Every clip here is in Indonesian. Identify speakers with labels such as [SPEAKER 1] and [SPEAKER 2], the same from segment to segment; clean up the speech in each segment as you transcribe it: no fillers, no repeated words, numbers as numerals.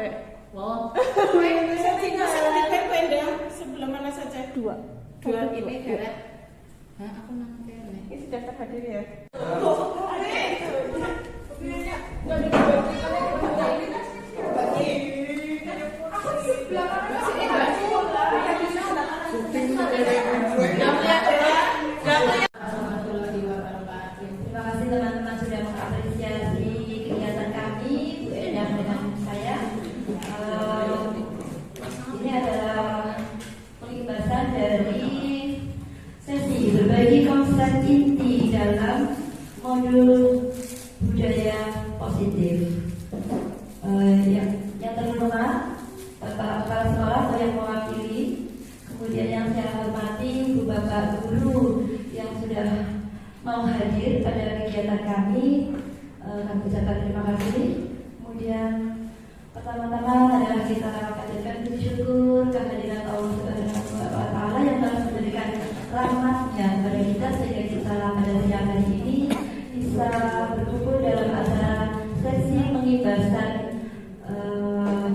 [SPEAKER 1] sampai
[SPEAKER 2] Wow.
[SPEAKER 3] Bisa tinggal di PP dong, sebelum mana saja?
[SPEAKER 1] dua
[SPEAKER 2] Ini karet. Aku nanti
[SPEAKER 1] ini sudah terhadir ya.
[SPEAKER 2] Terima kasih teman-teman sudah mengapresiasi kegiatan kami dan dengan saya. Ini adalah pengibasan dari sesi berbagi konsep inti dalam modul budaya positif. Yang terhormat Bapak Kepala Sekolah atau yang mewakili, kemudian yang saya hormati Bu Bapak Guru yang sudah mau hadir pada kegiatan kami ucapkan terima kasih. Kemudian pertama-tama adalah kita panjatkan bersyukur kehadiran Allah Subhanahu wa Ta'ala yang telah memberikan rahmatnya kepada kita sehingga kita pada siang hari ini bisa berkumpul dalam acara sesi pengibaskan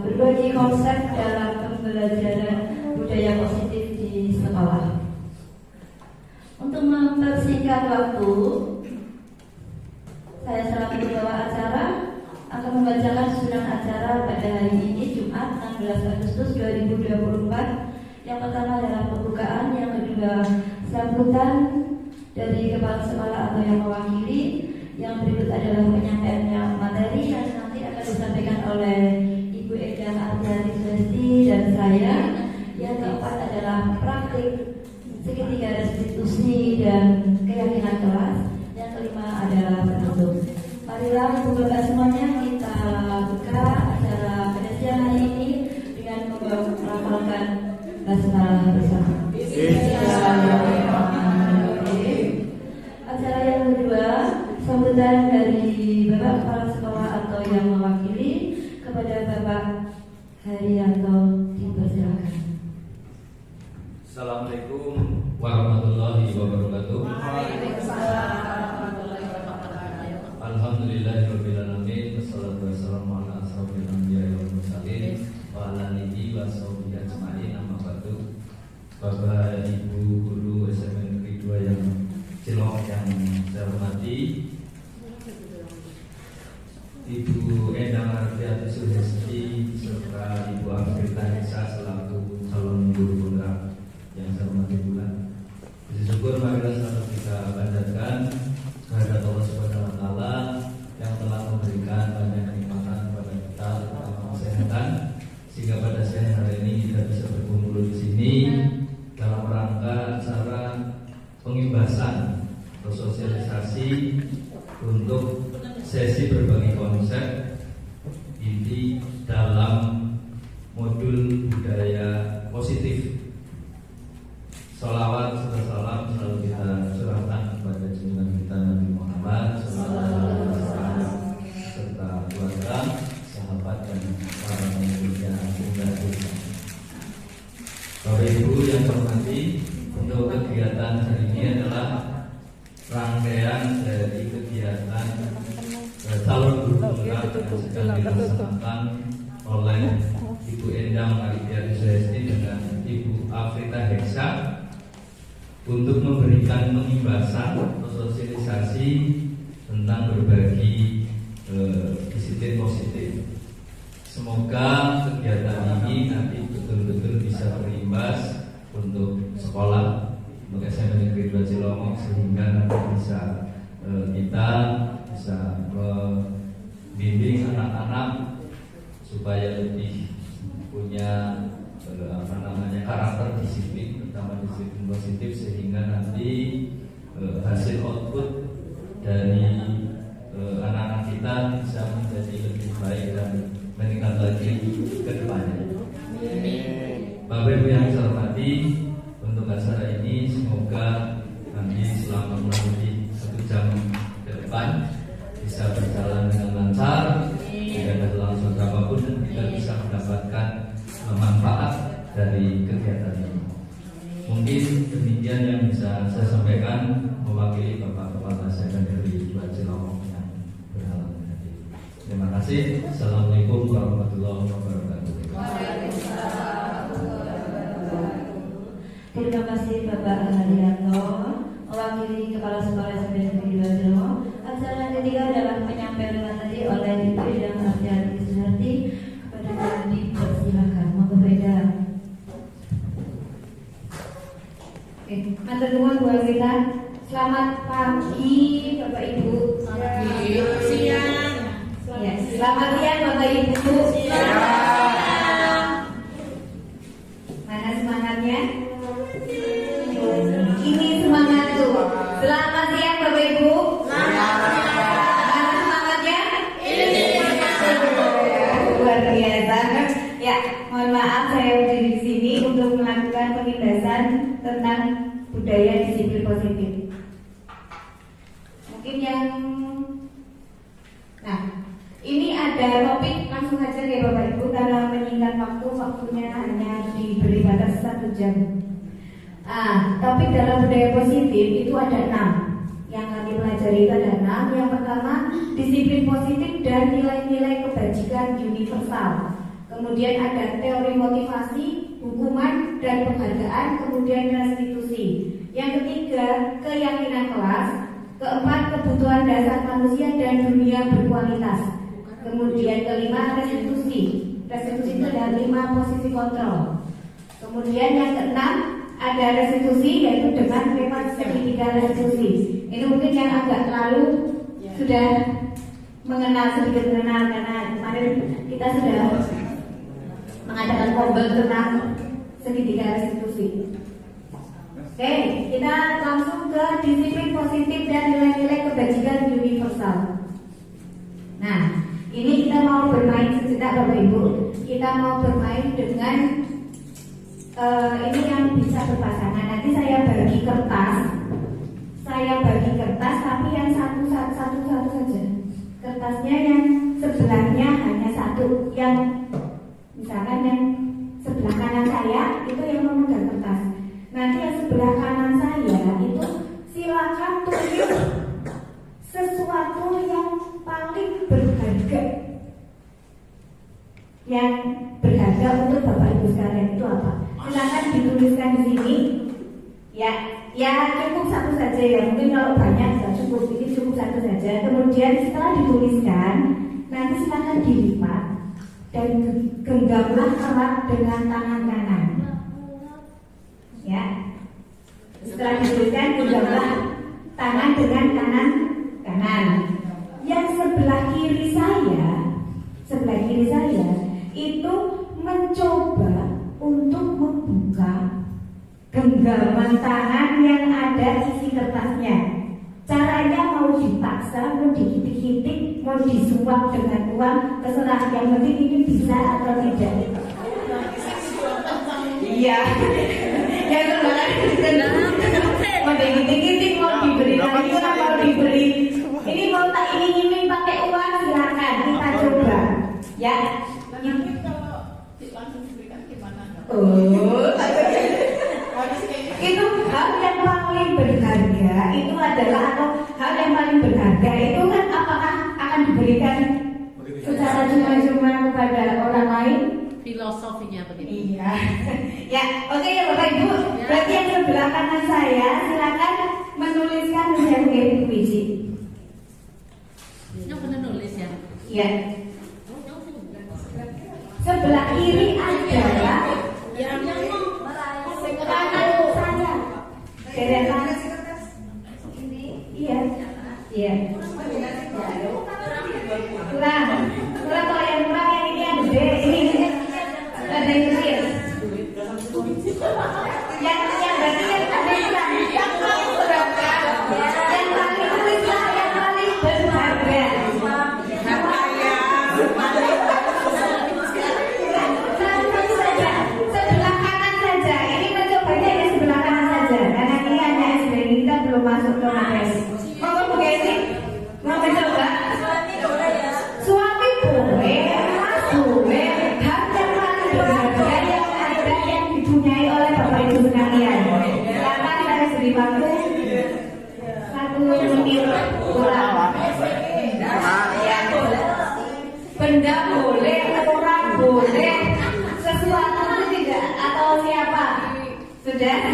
[SPEAKER 2] berbagi konsep dalam pembelajaran budaya positif di sekolah. Untuk mempersingkat waktu, saya selaku pembawa acara akan membacakan susunan acara pada hari ini Jumat 16 Agustus 2024. Yang pertama adalah pembukaan, yang kedua sambutan dari kepala sekolah atau yang mewakili, yang berikut adalah penyampaian materi yang nanti akan disampaikan oleh Ibu Eda Ardiani Sulesti dan saya. Yang keempat adalah praktik segitiga restitusi dan keyakinan kelas. Yang kelima adalah penutup. Marilah Ibu Bapak semuanya kita buka acara pada siang hari ini dengan melafalkan basmalah bersama. Acara yang kedua, sambutan dari Bapak Kepala Sekolah atau yang mewakili kepada Bapak Haryanto, dipersilakan.
[SPEAKER 4] Assalamualaikum warahmatullahi wabarakatuh. Alhamdulillahirabbil alamin, wassalatu wassalamu ala asrofil anbiya'i wal mursalin wa ala alihi wa sahbihi ajma'in, amma ba'du. Bapak Ibu guru SMA Negeri 2 yang Cilong yang saya hormati, Ibu Endang Ardiati Sulesti serta Ibu Afrita Hesa selaku calon guru penggerak yang saya hormati pula. Puji syukur marilah selalu kita panjatkan kehadirat Allah Subhanahu wa Ta'ala yang telah memberikan banyak kenikmatan kepada kita, terutama kesehatan, sehingga pada siang hari ini kita bisa berkumpul di sini dalam rangka acara pengibasan atau sosialisasi untuk sesi berbagi konsep inti dalam modul budaya positif. Salawat serta salam selalu kita curahkan kepada junjungan kita Nabi Muhammad SAW serta keluarga, sahabat dan para pengikutnya. Bapak Ibu yang hormati, untuk kegiatan hari ini adalah rangkaian dari kegiatan calon guru penggerak yang sedang dilaksanakan oleh Ibu Endang Ardiani Sulesti dengan Ibu Afrita Hesa untuk memberikan pengibasan atau sosialisasi tentang berbagi disiplin positif. Semoga kegiatan ini nanti betul-betul bisa berimbas untuk sekolah, untuk SMA Negeri 2 Cilongok, sehingga nanti bisa kita bisa membimbing anak-anak supaya lebih punya karakter disiplin, terutama disiplin positif, sehingga nanti hasil output dari anak-anak kita bisa menjadi lebih baik dan meningkat lagi ke depannya. Bapak Ibu yang saya hormati, untuk acara ini semoga nanti selama kurang lebih 1 jam ke depan bisa berjalan dengan lancar, tidak ada langsung apapun, dan kita bisa mendapatkan manfaat dari kegiatan ini. Mungkin demikian yang bisa saya sampaikan mewakili Bapak Kepala SMA Negeri 2 Cilongok yang berhalangan hadir. Terima kasih. kasih. Assalamualaikum warahmatullahi wabarakatuh.
[SPEAKER 2] Terima kasih Bapak Haryanto, mewakili Kepala Sekolah SMP Negeri 2 Jero. Acara yang ketiga adalah penyampaian materi oleh Ibu Idam Ardiati Suharti. Kepada Ibu dipersilakan, monggo beda. Oke, matur nuwun Bu Rita. Selamat pagi Bapak Ibu.
[SPEAKER 3] Selamat siang.
[SPEAKER 2] Ya, selamat siang Bapak Ibu. Mana semangatnya? Ini semangat tuh. Selamat siang Bapak Ibu. Mana semangatnya? Luar biasa. Ya, mohon maaf saya berdiri di sini untuk melakukan penindasan tentang budaya disiplin positif. Mungkin yang ini ada topik, langsung saja ya Bapak Ibu, karena menyingkat waktunya hanya diberi batas 1 jam. Topik dalam budaya positif itu ada 6. Yang kami pelajari itu ada 6. Yang pertama, disiplin positif dan nilai-nilai kebajikan universal. Kemudian ada teori motivasi, hukuman dan penghargaan, kemudian restitusi. Yang ketiga, keyakinan kelas. Keempat, kebutuhan dasar manusia dan dunia berkualitas. Kemudian kelima, restitusi. Restitusi itu ada 5 posisi kontrol. Kemudian yang keenam, ada restitusi, yaitu dengan tema segitiga restitusi. Ini mungkin yang agak lalu sudah sedikit mengenal karena kemarin kita sudah mengadakan kombel tentang segitiga restitusi. Oke, kita langsung ke disiplin positif dan nilai-nilai kebajikan universal. Nah, ini kita mau bermain sejenak Bapak Ibu. Kita mau bermain dengan ini yang bisa berpasangan. Nanti saya bagi kertas, tapi yang satu saja. Kertasnya yang sebelahnya hanya satu. Yang misalkan yang sebelah kanan saya itu yang memegang kertas. Nanti yang sebelah kanan saya itu silakan tulis sesuatu yang paling berharga. Yang berharga untuk Bapak Ibu sekalian itu apa? Silakan dituliskan di sini. Ya cukup satu saja ya. Mungkin kalau banyak tidak cukup, ini cukup satu saja. Kemudian setelah dituliskan, nanti silakan dilipat dan genggamlah erat dengan tangan kanan. Ya, setelah dituliskan genggamlah tangan dengan tangan kanan. Yang sebelah kiri saya itu mencoba untuk membuka genggaman tangan yang ada isi kertasnya. Caranya mau dipaksa, mau dihitik-hitik, mau disuap dengan uang, terserah. Yang penting ini bisa atau tidak. Iya. Yang sebelah mau dihitik-hitik, mau diberi lagi, mau diberi. Ini mau tak ingin pakai uang, silakan kita coba. Ya.
[SPEAKER 3] Nanti kalau langsung diberikan gimana?
[SPEAKER 2] Itu hal yang paling berharga. Itu adalah atau hal yang paling berharga itu kan apakah akan diberikan secara cuma-cuma kepada orang lain?
[SPEAKER 3] Filosofinya begitu.
[SPEAKER 2] Iya. Ya, oke ya Bapak Ibu. Berarti yang sebelah kanan saya silakan menuliskan yang puisi.
[SPEAKER 3] Yang benar nulis ya.
[SPEAKER 2] Iya. Sebelah kiri adalah
[SPEAKER 3] Yang
[SPEAKER 2] kanan saya. Deretan ini, iya. Kurang kalau yang kurang yang ini yang gede, ini ada yang kecil. Yang berarti ada yang paling berharga, yang paling tulislah yang paling berharga. Sebelah kanan saja. Ini mencobanya ya sebelah kanan saja. Karena ini hanya SD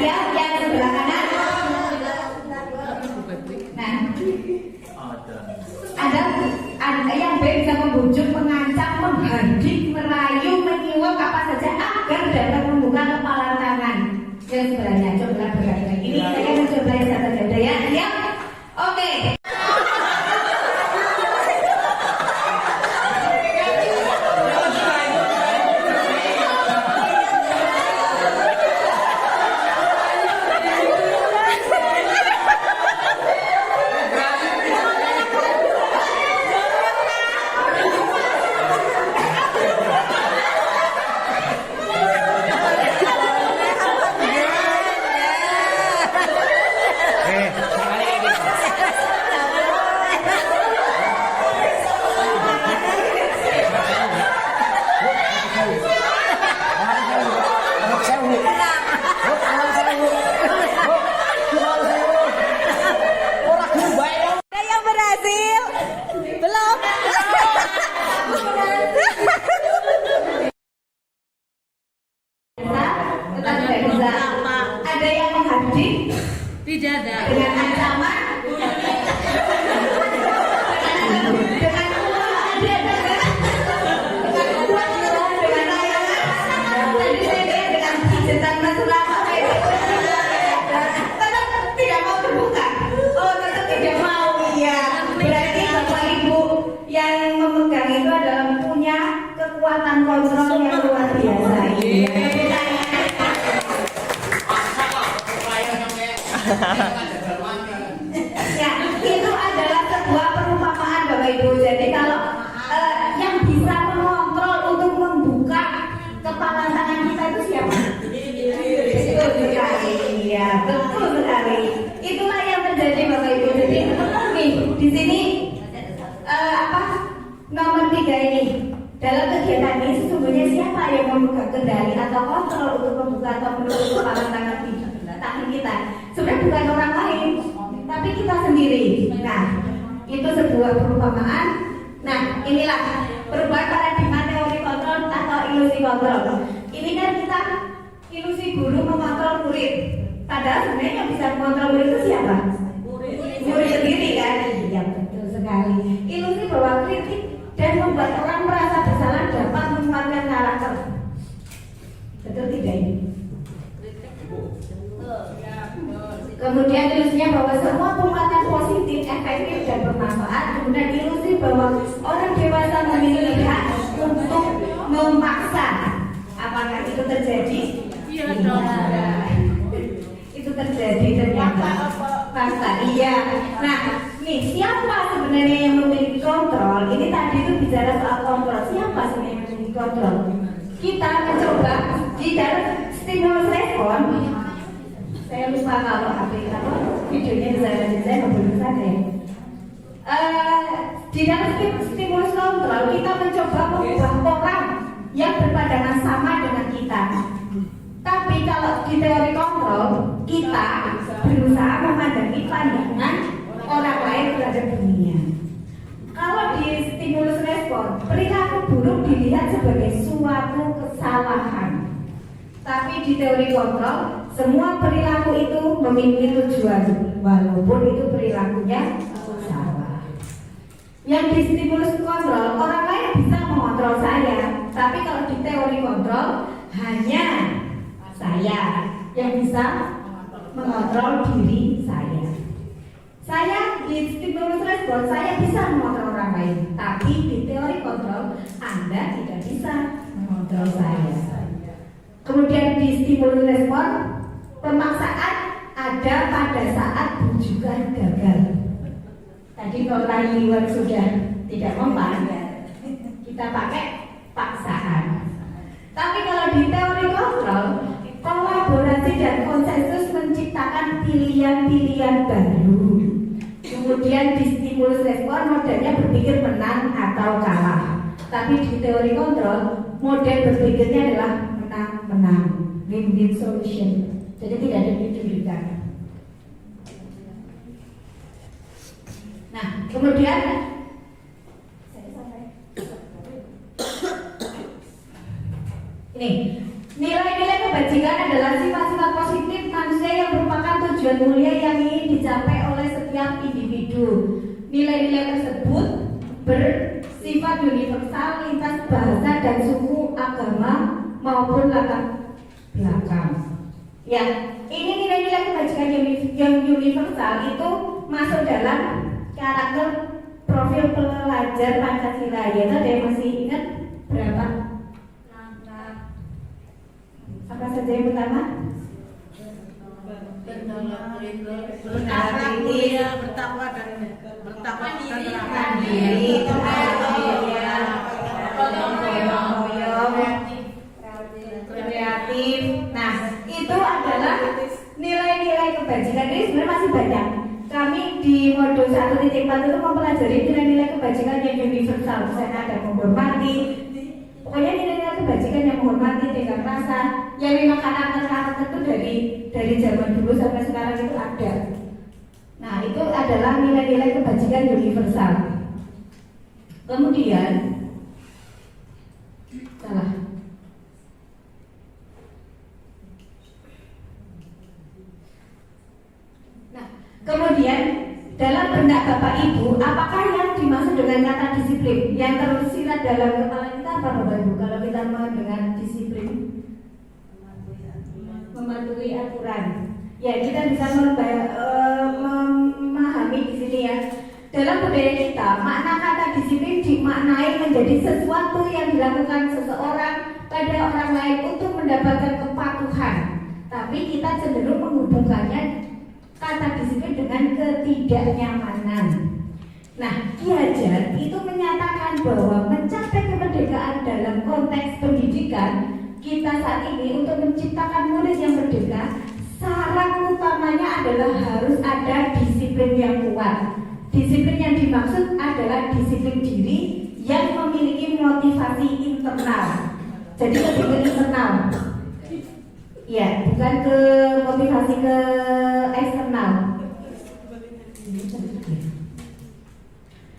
[SPEAKER 1] yang sebelah kanan. Nah, ada yang B bisa membujuk, mengancam, menghardik, merayu, menyuap apa saja agar dapat membuka kepala tangan yang sebelahnya. Coba berkali-kali. Ini saya mencoba yang satu saja ya. Siap? Oke.
[SPEAKER 5] Ada yang berhasil? Belum?
[SPEAKER 1] Tetap tidak bisa. Ada yang menghardik
[SPEAKER 5] Tidak ada.
[SPEAKER 1] dengan ancaman, dengan layangan. Tadi saya lihat dengan pijetan mesra pakai tetap tidak mau terbuka. Oh, tetap tidak mau. Iya. Berarti Bapak Ibu yang memegang itu adalah punya kekuatan kontrol yang luar biasa. Ya, itu adalah sebuah perumpamaan Bapak Ibu. Jadi kalau yang bisa mengontrol untuk membuka kepala tangan kita itu siapa? Betul sekali. Iya, betul sekali. Itulah yang terjadi Bapak Ibu. Jadi nih di sini nomor 3 ini dalam kegiatan ini sesungguhnya siapa yang memegang kendali atau kontrol untuk membuka atau menutup kepala tangan kita? Sebenarnya bukan orang lain, tapi kita sendiri. Nah, itu sebuah perumpamaan. Nah, inilah perubahan paradigma teori kontrol atau ilusi kontrol. Ini kan kita ilusi guru mengontrol murid. Padahal sebenarnya yang bisa mengontrol murid itu siapa? Murid sendiri kan? Iya, betul sekali. Ilusi bahwa kritik dan membuat orang merasa bersalah dapat menguatkan karakter. Betul tidak ini? Kemudian ilusinya bahwa semua penguatan positif, efektif dan bermanfaat. Kemudian ilusi bahwa orang dewasa memiliki hak untuk memaksa. Apakah itu terjadi?
[SPEAKER 3] Iya dong.
[SPEAKER 1] Itu terjadi ternyata. Fakta, iya. Nah, nih siapa sebenarnya yang memiliki kontrol? Ini tadi itu bicara soal kontrol. Siapa sebenarnya yang memiliki kontrol? Kita mencoba di dalam stimulus respon. Saya lupa kalau videonya saya belum sana ya. Di dalam stimulus kontrol kita mencoba mengubah orang yang berpandangan sama dengan kita. Tapi kalau di teori kontrol kita berusaha memandangi pandangan orang lain terhadap dunia. Kalau di stimulus respon perilaku buruk dilihat sebagai suatu kesalahan. Tapi di teori kontrol, semua perilaku itu memiliki tujuan, walaupun itu perilakunya salah. Yang di stimulus kontrol, orang lain bisa mengontrol saya. Tapi kalau di teori kontrol, hanya saya yang bisa mengontrol diri saya. Saya di stimulus respon, saya bisa mengontrol orang lain. Tapi di teori kontrol, Anda tidak bisa mengontrol saya. Kemudian di stimulus respon, pemaksaan ada pada saat bujukan gagal. Tadi kalau rayuan sudah tidak mempan, kita pakai paksaan. Tapi kalau di teori kontrol, kolaborasi dan konsensus menciptakan pilihan-pilihan baru. Kemudian di stimulus respon, modelnya berpikir menang atau kalah. Tapi di teori kontrol, model berpikirnya adalah menang, win-win solution. Jadi tidak ada ditunjukkan. Nah, kemudian ini nilai-nilai kebajikan adalah sifat-sifat positif manusia tujuan mulia yang ingin dicapai oleh setiap individu. Nilai-nilai tersebut bersifat universal lintas bahasa dan suku, agama maupun latar belakang. Ya, ini nilai-nilai kebajikan yang universal itu masuk dalam karakter profil pelajar Pancasila. Yaitu ada yang masih ingat berapa? Apa saja yang pertama?
[SPEAKER 3] Bertakwa dan
[SPEAKER 1] Mandiri, kreatif. Nah, itu adalah nilai-nilai kebajikan. Ini sebenarnya masih banyak. Kami di modul 1.4 itu mempelajari nilai-nilai kebajikan yang universal. Misalnya ada menghormati. Pokoknya nilai-nilai kebajikan yang menghormati, tenggang rasa, yang memang karakter-karakter itu dari zaman dulu sampai sekarang itu ada. Nah, itu adalah nilai-nilai kebajikan universal. Kemudian salah. Nah, kemudian dalam benak Bapak Ibu, apakah yang dimaksud dengan kata disiplin? Yang tersirat dalam kepala kita apa Bapak Ibu? Kalau kita mendengar disiplin, mematuhi aturan. Ya, kita bisa memahami di sini ya. Dalam budaya kita, makna kata disiplin dimaknai menjadi sesuatu yang dilakukan seseorang pada orang lain untuk mendapatkan kepatuhan. Tapi kita cenderung menghubungkannya kata disiplin dengan ketidaknyamanan. Nah, Ki Hajar itu menyatakan bahwa mencapai kemerdekaan dalam konteks pendidikan kita saat ini untuk menciptakan murid yang merdeka, syarat utamanya adalah harus ada disiplin yang kuat. Disiplin yang dimaksud adalah disiplin diri yang memiliki motivasi internal. Jadi lebih ke internal. Ya, bukan ke motivasi ke eksternal.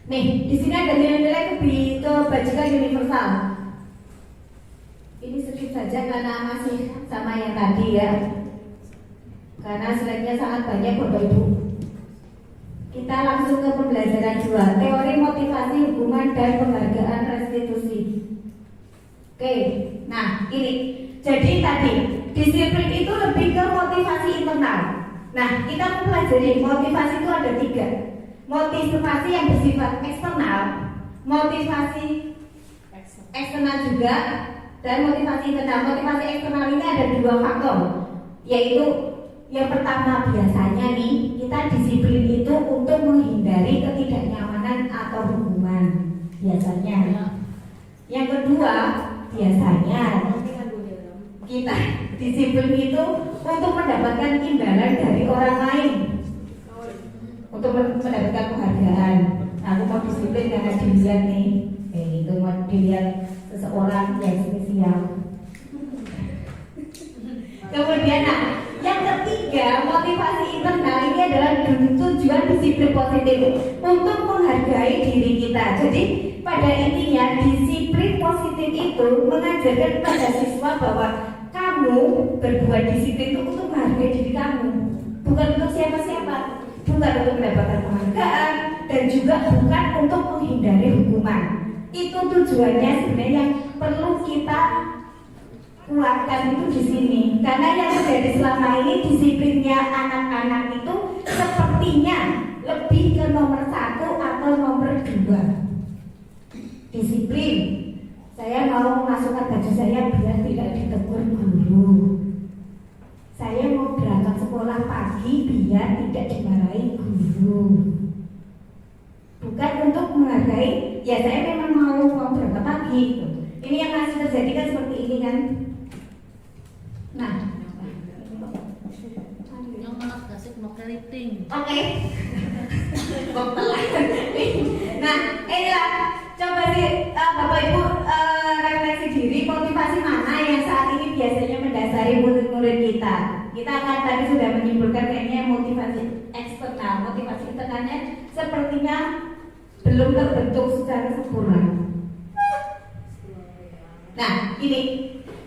[SPEAKER 1] Nih, di sini ada nilai-nilai kebajikan universal. Ini sedikit saja karena masih sama yang tadi ya. Karena slide-nya sangat banyak Bapak Ibu. Kita langsung ke pembelajaran 2, teori motivasi hubungan dan penghargaan restitusi. Oke, nah ini. Jadi tadi disiplin itu lebih ke motivasi internal. Nah, kita mempelajari motivasi itu ada 3. Motivasi yang bersifat eksternal, motivasi eksternal juga, dan motivasi internal. Motivasi eksternal ini ada 2 faktor, yaitu yang pertama biasanya nih kita disiplin itu untuk menghindari ketidaknyamanan atau hubungan biasanya. Yang kedua biasanya kita disiplin itu untuk mendapatkan imbalan dari orang lain, untuk mendapatkan penghargaan. Aku mau disiplin karena dilihat nih, itu mau dilihat seseorang yang spesial. Kemudian yang ketiga, motivasi internal ini adalah tujuan disiplin positif untuk menghargai diri kita. Jadi pada intinya disiplin positif itu mengajarkan pada siswa bahwa kamu berbuat disiplin itu untuk menghargai diri kamu, bukan untuk siapa-siapa, bukan untuk mendapatkan penghargaan, dan juga bukan untuk menghindari hukuman. Itu tujuannya sebenarnya yang perlu kita kuatkan itu di sini, karena yang terjadi selama ini disiplinnya anak-anak itu sepertinya lebih ke nomor 1 atau nomor 2. Disiplin, saya mau memasukkan baju saya biar tidak ditegur guru. Saya mau berangkat sekolah pagi biar tidak dimarahi guru. Bukan untuk menghargai, ya saya memang mau berangkat pagi. Ini yang masih terjadi kan seperti ini kan. Nah,
[SPEAKER 5] Yang maaf kasih mau keriting.
[SPEAKER 1] oke. Nah, inilah coba sih Bapak Ibu refleksi diri, motivasi mana yang saat ini biasanya mendasari murid-murid kita. Kita akan tadi sudah menyimpulkan kayaknya motivasi eksternal, motivasi internalnya sepertinya belum terbentuk secara sempurna. Nah, ini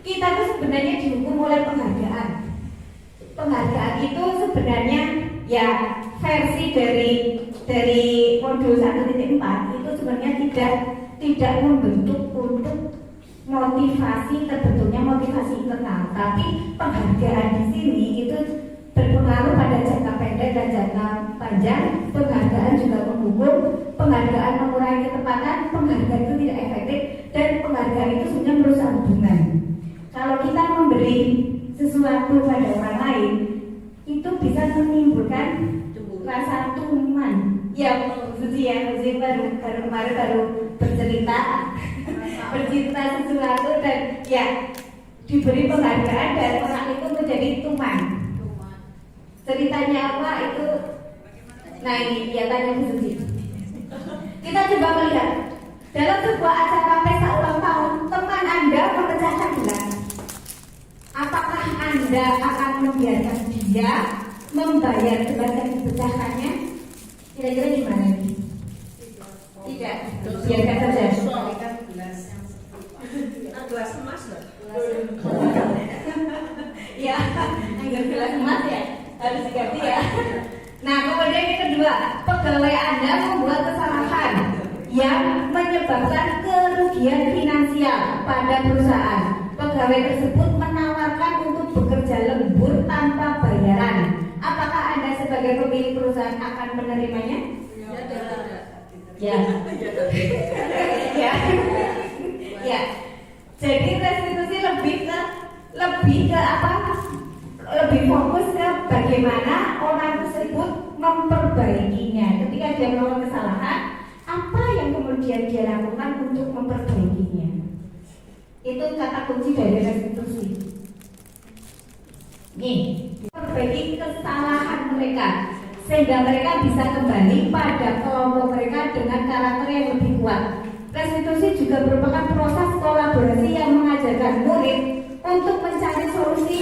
[SPEAKER 1] kita tuh sebenarnya dihukum oleh penghargaan. Penghargaan itu itu sebenarnya ya versi dari modul 1.4 itu sebenarnya tidak membentuk untuk motivasi, terbentuknya motivasi internal, tapi penghargaan di sini itu berpengaruh pada jangka pendek dan jangka panjang. Penghargaan juga menghubung, penghargaan mengurangi ketepatan, penghargaan itu tidak efektif, dan penghargaan itu sebenarnya merusak hubungan. Kalau kita memberi sesuatu pada orang lain, itu bisa menimbulkan rasa tuman. Ya, Suci ya, Suci baru kemarin baru bercerita sesuatu dan ya diberi penghargaan dan orang itu menjadi tuman. Ceritanya apa itu? Nah ini dia tanya Bu Suci. Kita coba melihat dalam sebuah acara pesta ulang tahun, teman Anda memecahkan gelas. Apakah Anda akan membiarkan dia membayar gelas yang dipecahkannya? Kira-kira gimana nih? Tidak, biarkan saja.
[SPEAKER 3] Gelas emas loh.
[SPEAKER 1] Ya, anggar gelas emas ya harus diganti ya. Nah, kemudian yang kedua, pegawai Anda membuat kesalahan yang menyebabkan kerugian finansial pada perusahaan. Pegawai tersebut menawarkan untuk bekerja lembur tanpa bayaran. Apakah Anda sebagai pemilik perusahaan akan menerimanya? Ya. Ya. Ya. Jadi restitusi lebih ke apa? Lebih fokus ke bagaimana orang tersebut memperbaikinya. Ketika dia melakukan kesalahan, apa yang kemudian dia lakukan untuk memperbaikinya? Itu kata kunci dari restitusi. Nih, memperbaiki kesalahan mereka sehingga mereka bisa kembali pada kelompok mereka dengan karakter yang lebih kuat. Restitusi juga merupakan proses kolaborasi yang mengajarkan murid untuk mencari solusi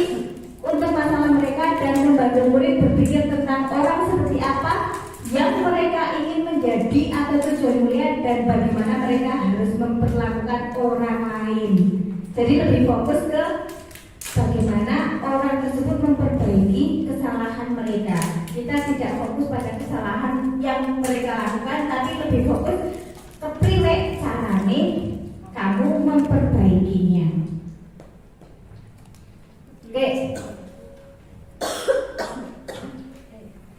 [SPEAKER 1] untuk masalah mereka dan membantu murid berpikir tentang orang seperti apa yang mereka ingin menjadi atau tujuan mulia dan bagaimana mereka harus memperlakukan orang lain. Jadi lebih fokus ke bagaimana orang tersebut memperbaiki kesalahan mereka. Kita tidak fokus pada kesalahan yang mereka lakukan, tapi lebih fokus kepriwe carane kamu memperbaikinya. Oke.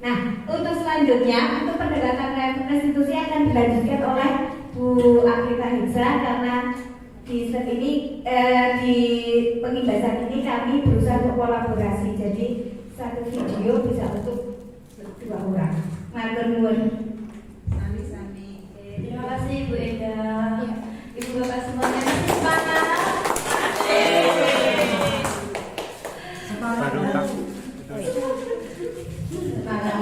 [SPEAKER 1] Nah, untuk selanjutnya untuk pendekatan restitusi akan dilanjutkan oleh Bu Akrita Hidza karena di set ini di pengibasan ini kami berusaha untuk kolaborasi. Jadi satu video bisa untuk 2 orang. Matur nuwun.
[SPEAKER 2] Terima kasih Bu Enda. Ibu bapak semuanya semangat. Semangat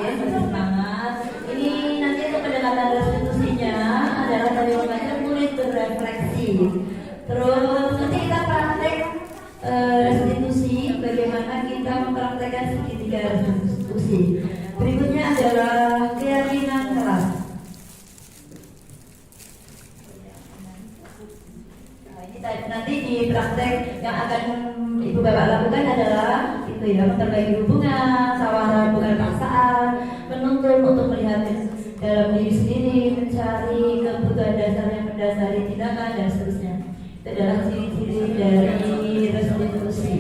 [SPEAKER 2] ya, semangat. Ini nanti untuk pendekatan restitusinya adalah tadi membaca murid berefleksi. Terus nanti kita praktek restitusi, bagaimana kita mempraktekkan segitiga restitusi. Berikutnya adalah keyakinan kelas. Nanti di praktek yang akan ibu bapak lakukan adalah itu ya, memperbaiki hubungan, tawaran bukan paksaan, menuntun untuk melihat dalam diri sendiri, mencari kebutuhan dasar yang mendasari tindakan dan seterusnya. Itu adalah ciri-ciri dari restitusi.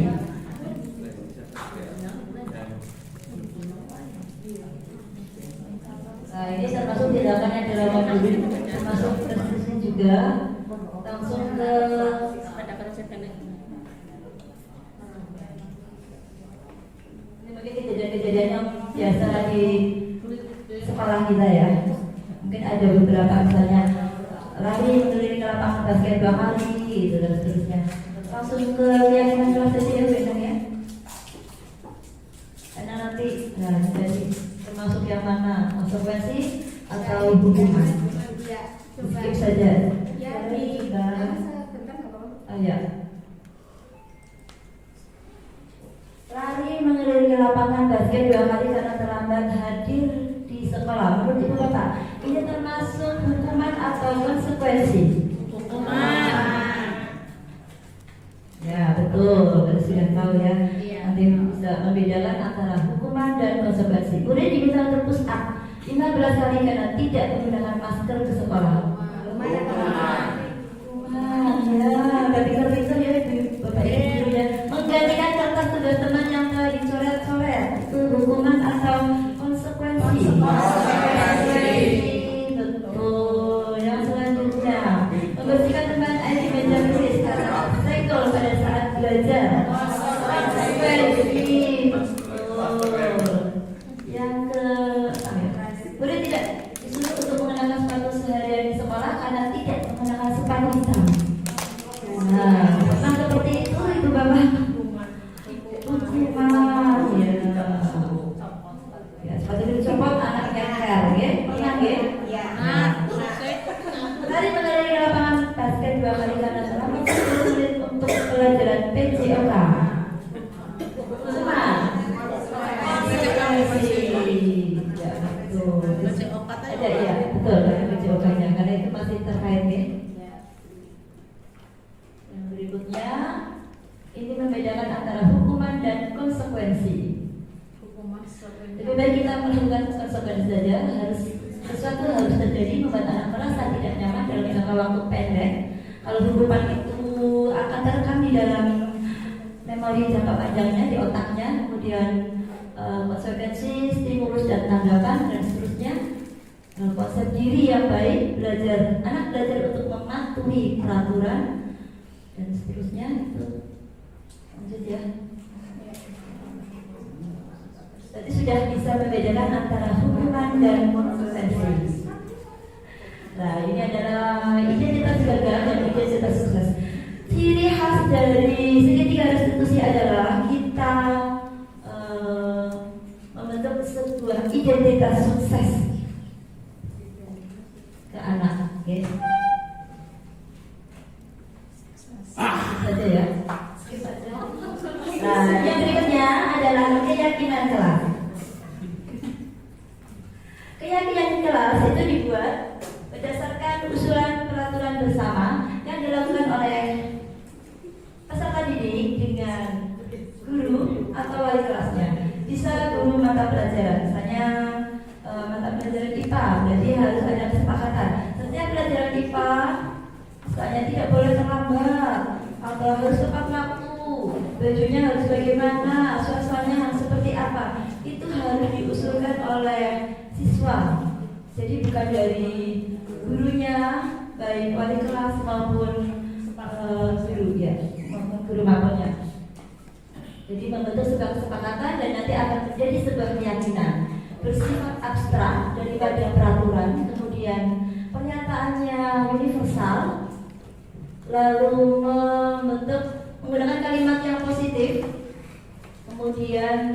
[SPEAKER 2] Nah ini termasuk tindakan yang dilakukan dulu, termasuk restitusi juga. Langsung ke ini mungkin kejadian-kejadian yang biasa di sekolah kita ya. Mungkin ada beberapa misalnya lari mengelilingi lapangan basket 2 kali gitu dan seterusnya. Langsung ke keyakinan kelas saja ya Bu ya. Karena nanti jadi termasuk yang mana, konsekuensi atau hubungan. Skip saja. Ya. Lari mengelilingi lapangan basket 2 kali karena terlambat hadir di sekolah. Menurut ibu bapak, ini termasuk hukuman atau konsekuensi? Hukuman. Ya betul, sudah tahu ya. Nanti membedakan antara hukuman dan konsekuensi. Murid diminta untuk push up 15 kali karena tidak menggunakan masker ke sekolah. Ya, udah pintar-pintar ya Bapak Ibu ya. Menggantikan kertas tugas teman yang telah dicoret-coret itu hukuman atau konsekuensi? Betul. Yang selanjutnya, membersihkan tempat air di meja tulis karena obstacle pada saat belajar. Konsekuensi. Betul. Yang murid tidak disuruh untuk mengenakan sepatu seharian di sekolah karena tidak mengenakan sepatu hitam. Nah, seperti itu Ibu Bapak. Hukuman ya, sepatu dicopot anak nyeker, ya, pernah ya?
[SPEAKER 1] Ya.
[SPEAKER 2] Tadi mengenai lapangan basket 2 kali karena selama 10 menit untuk pelajaran PJOK. Hukuman. Ya, betul. Ada ya, betul. Ada PJOK-nya karena itu masih terkait ya. Yang berikutnya, ini membedakan antara hukuman dan konsekuensi. Lebih baik kita melakukan konsekuensi saja. Sesuatu harus terjadi membuat anak merasa tidak nyaman dalam jangka waktu pendek. Kalau hukuman itu akan terekam di dalam memori jangka panjangnya di otaknya, kemudian konsekuensi, stimulus dan tanggapan dan seterusnya. Konsep diri yang baik, anak belajar untuk mematuhi peraturan dan seterusnya itu. Lanjut ya. Berarti sudah bisa membedakan antara hukuman dan konsekuensi. Nah, ini adalah identitas gagal dan identitas sukses. Ciri khas dari segitiga restitusi adalah kita membentuk sebuah identitas sukses ke anak, oke? Saja ya. Nah, yang berikutnya adalah keyakinan kelas. Keyakinan kelas itu dibuat berdasarkan usulan peraturan bersama yang dilakukan oleh peserta didik dengan guru atau wali kelasnya. Bisa guru mata pelajaran, misalnya mata pelajaran IPA, berarti harus ada kesepakatan. Setiap pelajaran IPA, misalnya tidak boleh terlambat atau harus tepat waktu, bajunya harus bagaimana, suasananya harus seperti apa, itu harus diusulkan oleh siswa. Jadi bukan dari gurunya, baik wali kelas maupun guru ya, maupun guru maupunnya. Jadi membentuk sebuah kesepakatan dan nanti akan menjadi sebuah keyakinan bersifat abstrak daripada peraturan, kemudian pernyataannya universal, lalu menggunakan kalimat yang positif, kemudian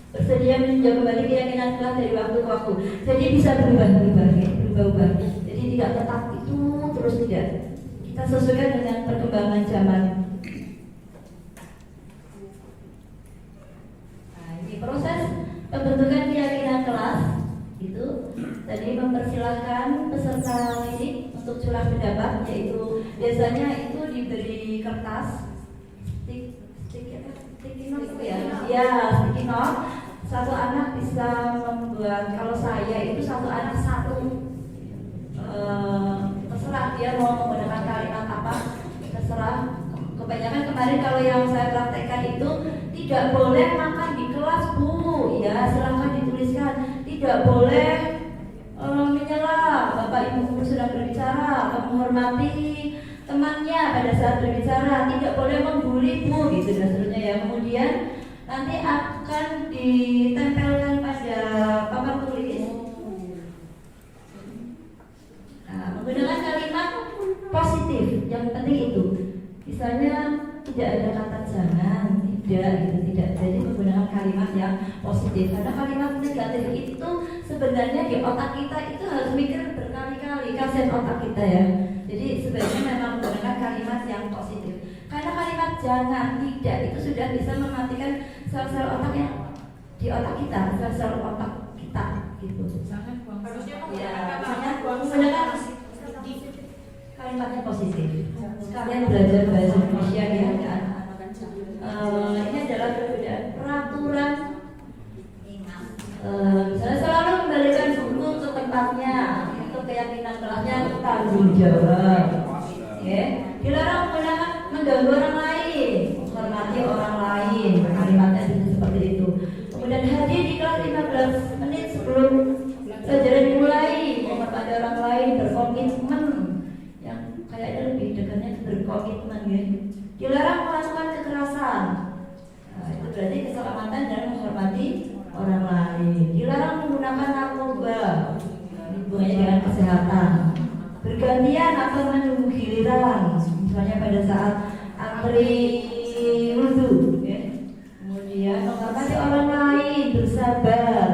[SPEAKER 2] bersedia meninjau kembali keyakinan kelas dari waktu ke waktu. Jadi bisa berubah-ubah. Jadi tidak tetap itu terus, tidak. Kita sesuaikan dengan perkembangan zaman. Nah, ini proses pembentukan keyakinan kelas itu tadi mempersilahkan peserta didik untuk curah pendapat, yaitu biasanya itu diberi kertas sticky note sticky note. Satu anak bisa membuat, kalau saya itu satu anak satu, terserah dia mau menggunakan kalimat apa, terserah. Kebanyakan kemarin kalau yang saya praktekkan itu tidak boleh makan di kelas Bu, ya silahkan dituliskan. Tidak boleh menyela Bapak Ibu guru sedang berbicara atau menghormati temannya pada saat berbicara, tidak boleh membuli Bu, gitu dan seterusnya ya. Kemudian nanti akan ditempelkan pada papan tulis. Nah, menggunakan kalimat positif, yang penting itu. Misalnya tidak ada kata jangan, tidak gitu, tidak. Jadi menggunakan kalimat yang positif. Karena kalimat negatif itu sebenarnya di otak kita itu harus mikir berkali-kali, kasihan otak kita ya. Jadi sebenarnya memang menggunakan kalimat yang positif. Karena kalimat jangan, tidak itu sudah bisa mematikan sel-sel otak yang di otak kita, sel-sel otak kita gitu. Ya, menggunakan kalimatnya positif. Sekalian belajar bahasa Indonesia ya, anak-anak. Ini adalah perbedaan peraturan tanggung jawab. Ya, dilarang menggunakan mengganggu orang lain, menghormati orang lain, kalimatnya seperti itu. Kemudian hadir di kelas 15 menit sebelum pelajaran dimulai, menghormati orang lain, berkomitmen, yang kayaknya lebih dekatnya berkomitmen ya. Dilarang melakukan kekerasan. Nah, itu berarti keselamatan dan menghormati orang lain. Dilarang menggunakan narkoba, hubungannya dengan kesehatan. Bergantian atau menunggu giliran, misalnya pada saat antri wudhu ya. Kemudian menghormati orang lain, bersabar,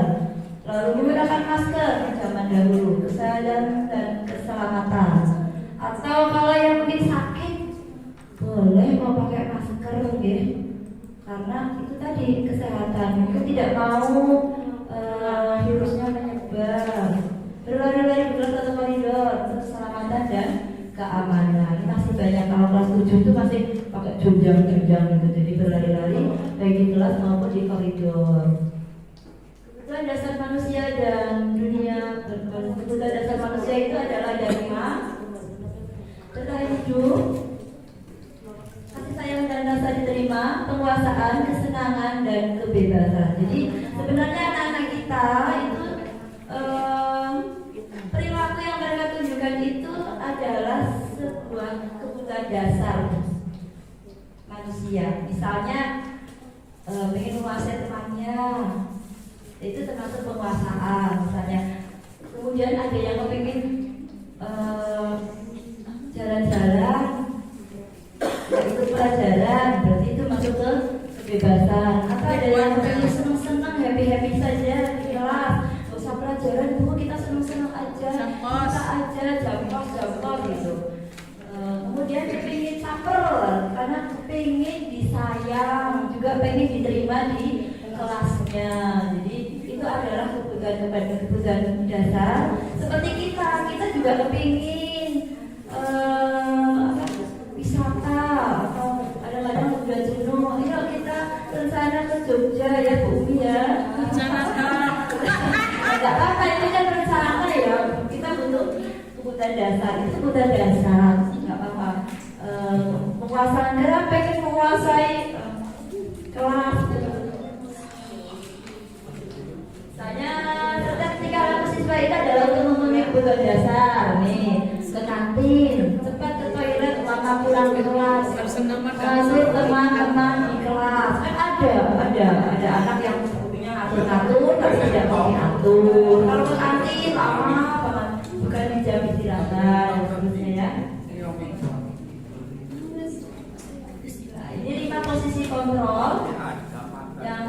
[SPEAKER 2] lalu menggunakan masker zaman dahulu, kesehatan dan keselamatan. Atau kalau yang mungkin sakit boleh mau pakai masker ya, karena itu tadi kesehatan. Mungkin tidak mau virusnya menyebar. Berlari-lari di satu koridor untuk keselamatan dan keamanan. Ini masih banyak, kalau kelas 7 itu masih pakai jenjang-jenjang gitu. Jadi berlari-lari baik di kelas maupun di koridor. Kebutuhan dasar manusia dan dunia, kebutuhan dasar manusia itu adalah ada 5. Bertahan hidup, kasih sayang dan rasa diterima, penguasaan, kesenangan dan kebebasan. Jadi sebenarnya anak-anak kita itu perilaku yang mereka tunjukkan itu adalah sebuah kebutuhan dasar manusia. Misalnya ingin menguasai temannya, itu termasuk penguasaan misalnya. Kemudian ada yang kepingin jalan-jalan, itu pelajaran, berarti itu masuk ke kebebasan. Atau ada yang kepingin senang-senang, happy-happy saja di kelas, gak usah pelajaran, kita senang-senang aja, kita aja jampos gitu. Kemudian kepingin caper karena kepingin disayang, juga pengen diterima di kelasnya. Jadi itu adalah kebutuhan dasar. Seperti kita juga kepingin wisata, atau kadang-kadang udah jenuh, ayo kita rencana ke Jogja ya Bu Umi ya. Enggak apa-apa, itu kan rencana ya. Kita butuh kebutuhan dasar, itu kebutuhan dasar, enggak apa-apa. Penguasaan dalam pengen menguasai kelas. Misalnya ketika siswa itu adalah untuk memenuhi kebutuhan dasar nih, ke kantin, cepat ke toilet, lama pulang ke kelas, masuk teman-teman di kelas. Kan ada anak yang punya ngatur-ngatur, tapi tidak mau diatur. Kalau ke kantin lama banget, bukan di jam istirahat dan sebagainya ya. Nah, ini 5 posisi kontrol yang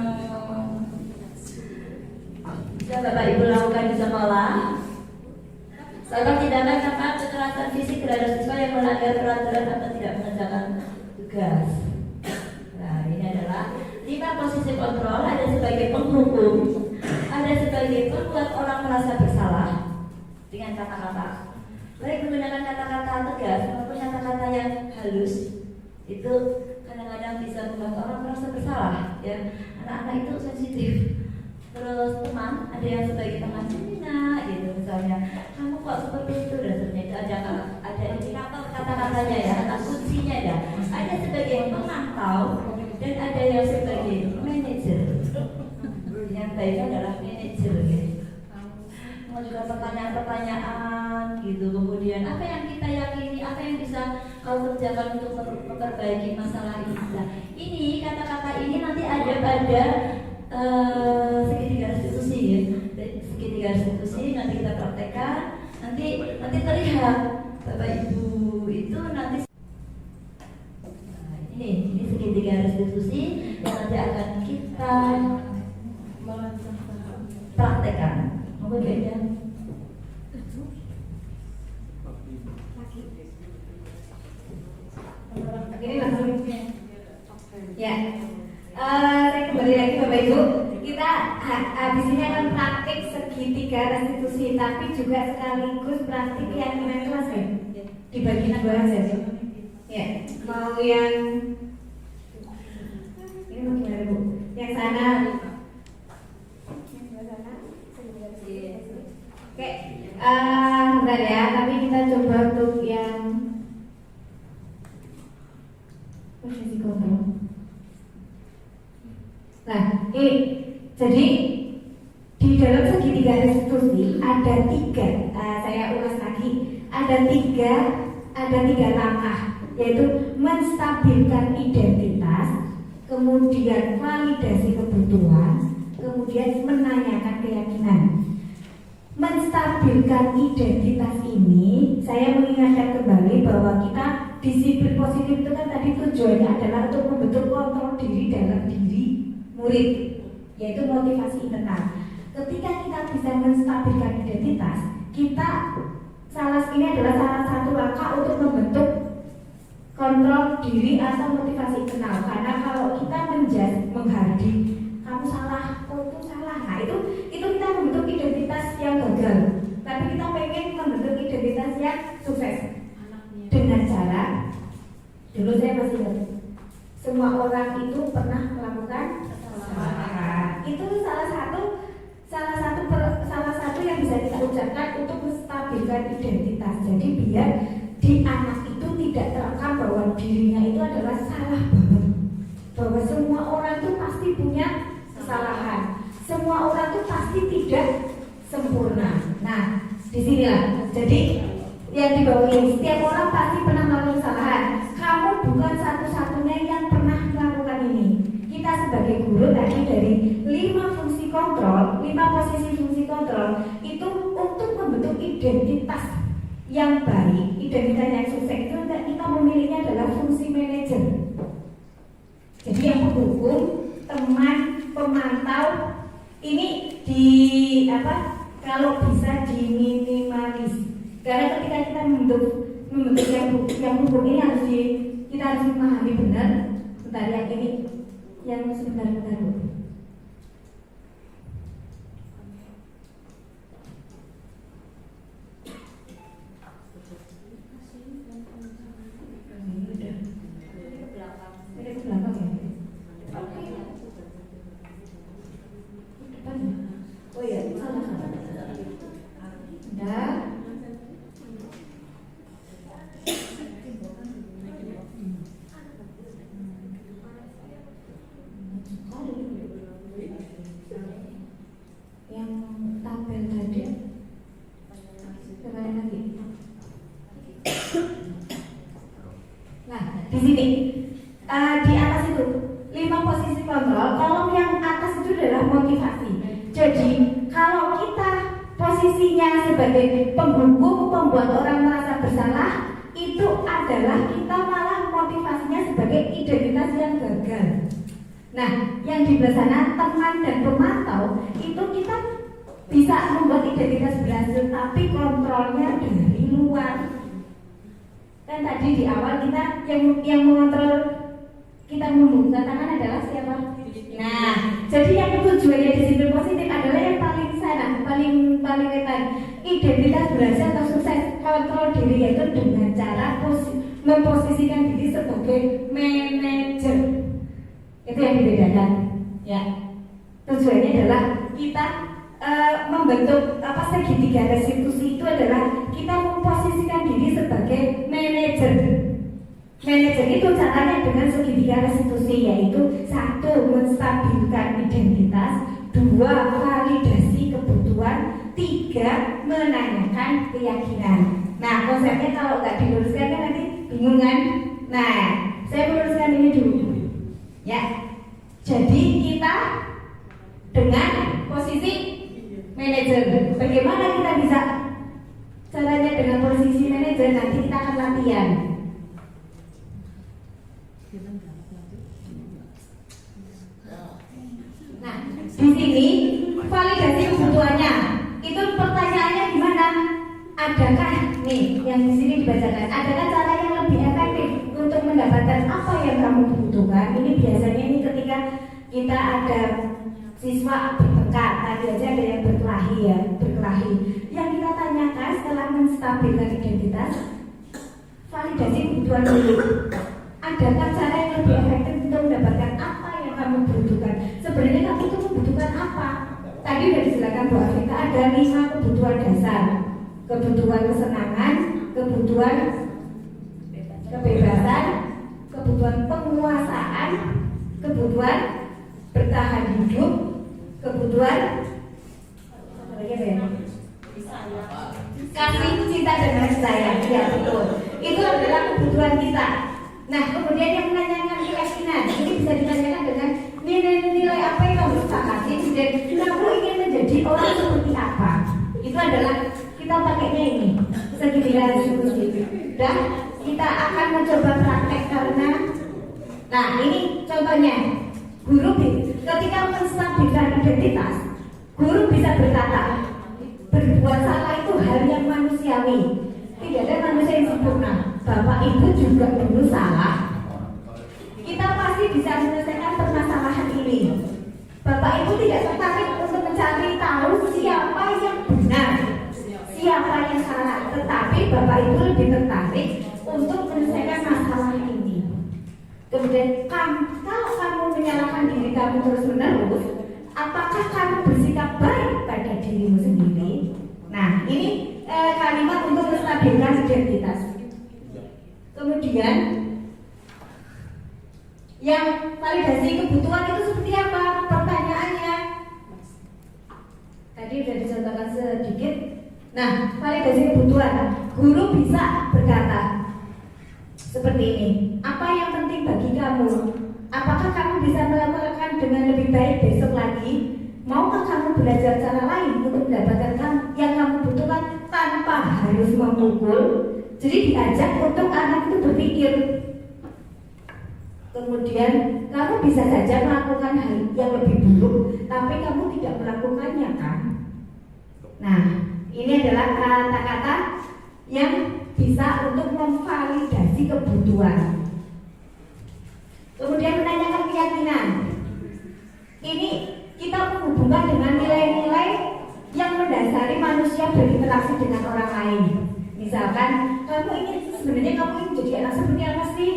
[SPEAKER 2] bisa Bapak Ibu lakukan di sekolah. Contoh tindakan tentang kekerasan fisik terhadap siswa yang melanggar peraturan atau tidak mengerjakan tugas. Nah, ini adalah 5 posisi kontrol. Ada sebagai penghukum, ada sebagai membuat orang merasa bersalah dengan kata-kata, baik menggunakan kata-kata tegas maupun kata-kata yang halus. Itu kadang-kadang bisa membuat orang merasa bersalah. Ya, anak-anak itu sensitif. Terus teman, ada yang sebagai teman cerita gitu, misalnya kamu kok seperti itu, dan ternyata ada indikator kata-katanya ya, kata kuncinya ya. Ada sebagai pemantau dan ada yang sebagai manajer. Yang baiknya adalah manajer ya. Mengajukan pertanyaan-pertanyaan gitu, kemudian apa yang kita yakini, apa yang bisa kau kerjakan untuk memperbaiki masalah ini. Nah, ini kata-kata ini nanti ada pada segitiga restitusi ya. Segitiga restitusi nanti kita praktekkan, nanti terlihat Bapak Ibu itu nanti. Nah, ini segitiga restitusi yang nanti akan kita praktekkan. Monggo ya.
[SPEAKER 1] Ini langsung ya. Saya kembali lagi Bapak Ibu. Kita habis ini akan praktik segitiga restitusi, tapi juga sekaligus praktik keyakinan kelas ya. Dibagi 2 aja. Ya, mau yang ini mau gimana Bu? Yang sana. Oke, sebentar ya, tapi kita coba untuk yang posisi kontrol. Nah, jadi di dalam segitiga restitusi ada tiga, saya ulas lagi, ada tiga langkah, yaitu menstabilkan identitas, kemudian validasi kebutuhan, kemudian menanyakan keyakinan. Menstabilkan identitas ini, saya mengingatkan kembali bahwa kita disiplin positif itu kan tadi tujuannya adalah untuk membentuk kontrol diri dalam diri murid, yaitu motivasi internal. Ketika kita bisa menstabilkan identitas, kita ini adalah salah satu langkah untuk membentuk kontrol diri atau motivasi internal. Karena kalau kita menghardi, kamu salah, kau itu salah, nah itu kita membentuk identitas yang gagal. Tapi kita pengen membentuk identitas yang sukses dengan cara, dulu saya masih ingat, semua orang itu pernah melakukan kesalahan. Itu salah satu yang bisa kita ucapkan untuk menstabilkan identitas. Jadi biar di anak itu tidak terekam bahwa dirinya itu adalah salah banget, bahwa semua orang itu pasti punya kesalahan, semua orang itu pasti tidak sempurna. Nah, disinilah. Jadi yang dibawain, setiap orang pasti pernah melakukan kesalahan. Kamu bukan satu-satunya yang pernah melakukan ini. Kita sebagai guru tadi dari 5 fungsi kontrol, 5 posisi fungsi kontrol itu untuk membentuk identitas yang baik, identitas yang sukses itu kita memilihnya adalah fungsi manajer. Jadi yang mendukung, teman, pemantau ini kalau bisa diminimalis. Karena ketika kita membentuk yang hukum ini kita harus memahami benar. Bentar yang ini, yang sebentar. Oh iya, salah. Yang tabel tadi kembali lagi. Nah, di sini di atas itu 5 posisi kontrol. Kolom yang atas itu adalah motivasi. Jadi kalau kita posisinya sebagai penghukum, pembuat orang merasa bersalah, itu adalah kita malah motivasinya sebagai identitas yang gagal. Nah, yang di belah sana teman dan pemantau itu kita bisa membuat identitas berhasil, tapi kontrolnya dari luar. Kan tadi di awal kita yang mengontrol, kita membuka tangan adalah siapa? Nah, jadi yang tujuannya disiplin positif adalah yang paling sana, paling wetan. Identitas berhasil atau sukses, kontrol diri yaitu dengan cara memposisikan diri sebagai manajer. Itu yang dibedakan, ya. Tujuannya adalah kita membentuk segitiga restitusi itu adalah kita memposisikan diri sebagai manajer. Manajer itu caranya dengan segitiga restitusi, yaitu 1. Menstabilkan identitas, 2. Validasi kebutuhan, 3. Menanyakan keyakinan. Nah, konsepnya kalau nggak diluruskan kan nanti bingung kan? Nah, saya meluruskan ini dulu. Ya, jadi kita dengan posisi manajer. Bagaimana kita bisa caranya dengan posisi manajer? Nanti kita akan latihan. Nah, di sini validasi kebutuhannya. Itu pertanyaannya gimana? Adakah nih yang di sini dibacakan? Adakah cara yang lebih efektif untuk mendapatkan apa yang kamu butuhkan? Ini biasanya ini ketika kita ada siswa bertengkar, tadi aja ada yang berkelahi. Yang kita tanyakan setelah menstabilkan identitas, validasi kebutuhan dulu. Adakah cara yang lebih efektif untuk mendapatkan apa yang kamu butuhkan? Sebenarnya kamu itu membutuhkan apa? Tadi sudah dijelaskan bahwa kita ada 5 kebutuhan dasar. kebutuhan kesenangan, kebutuhan kebebasan, kebutuhan penguasaan, kebutuhan bertahan hidup, kebutuhan kasih, cinta dan kasih sayang. Ya betul. Itu adalah kebutuhan kita. Nah, kemudian yang menanyakan keyakinan, ini bisa ditanyakan dengan nilai-nilai apa yang kamu sepakati dan kamu ingin menjadi orang seperti apa. Itu adalah kita pakainya ini segitiga diskusi. Dan kita akan mencoba praktek karena, nah ini contohnya, guru ketika menstabilkan identitas, guru bisa berkata, berbuat salah itu hal yang manusiawi. Tidak ada manusia yang sempurna. Bapak Ibu juga dulu salah. Kita pasti bisa menyelesaikan permasalahan ini. Bapak Ibu tidak tertarik untuk mencari tahu siapa yang benar, siapa yang salah. Tetapi Bapak Ibu lebih tertarik untuk menyelesaikan masalah ini. Kemudian kalau kamu menyalahkan diri kamu terus-menerus, apakah kamu bersikap baik pada dirimu sendiri? Nah, ini kalimat untuk menstabilkan identitas. Kemudian yang validasi kebutuhan itu seperti apa? Pertanyaannya tadi sudah dicontohkan sedikit. Nah, validasi kebutuhan, guru bisa berkata seperti ini. Apa yang penting bagi kamu? Apakah kamu bisa melakukan dengan lebih baik besok lagi? Maukah kamu belajar cara lain untuk mendapatkan yang kamu butuhkan tanpa harus memukul? Jadi diajak untuk anak itu berpikir. Kemudian kamu bisa saja melakukan hal yang lebih buruk, tapi kamu tidak melakukannya kan? Nah, ini adalah kata-kata yang bisa untuk memvalidasi kebutuhan. Kemudian menanyakan keyakinan. Ini kita menghubungkan dengan nilai-nilai yang mendasari manusia berinteraksi dengan orang lain. Misalkan sebenarnya kamu ingin jadi anak seperti apa sih?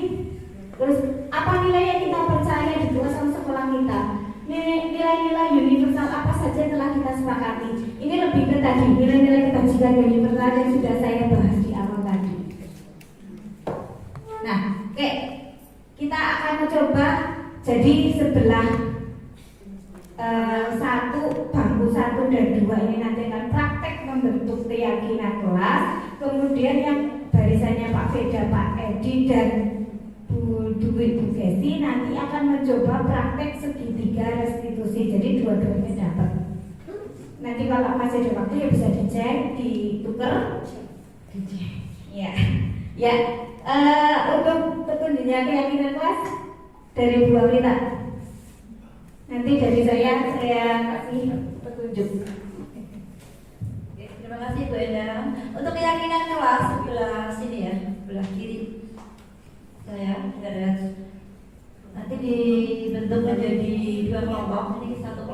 [SPEAKER 1] Terus apa nilai yang kita percaya di sama sekolah kita? Nilai-nilai universal apa saja yang telah kita sepakati? Ini lebih ke tadi nilai-nilai kebajikan universal yang sudah saya bahas di awal tadi. Nah, oke, kita akan mencoba jadi sebelah 1, bangku 1 dan 2 ini nanti akan praktek membentuk keyakinan kelas. Kemudian yang barisannya Pak Veda, Pak Edi dan Bu Dwi, Bu Gesti nanti akan mencoba praktek segitiga restitusi. Jadi dua-duanya dapat. Nanti kalau masih ada waktu ya bisa dicek, ditukar, dicek. Ya. Untuk petunjuknya keyakinan kelas dari Bu Awita. Nanti dari saya kasih petunjuk.
[SPEAKER 2] Terima kasih Bu Endang. Untuk keyakinan kelas sebelah sini ya, sebelah kiri saya ada. Nanti dibentuk menjadi 2 kelompok. Ini satu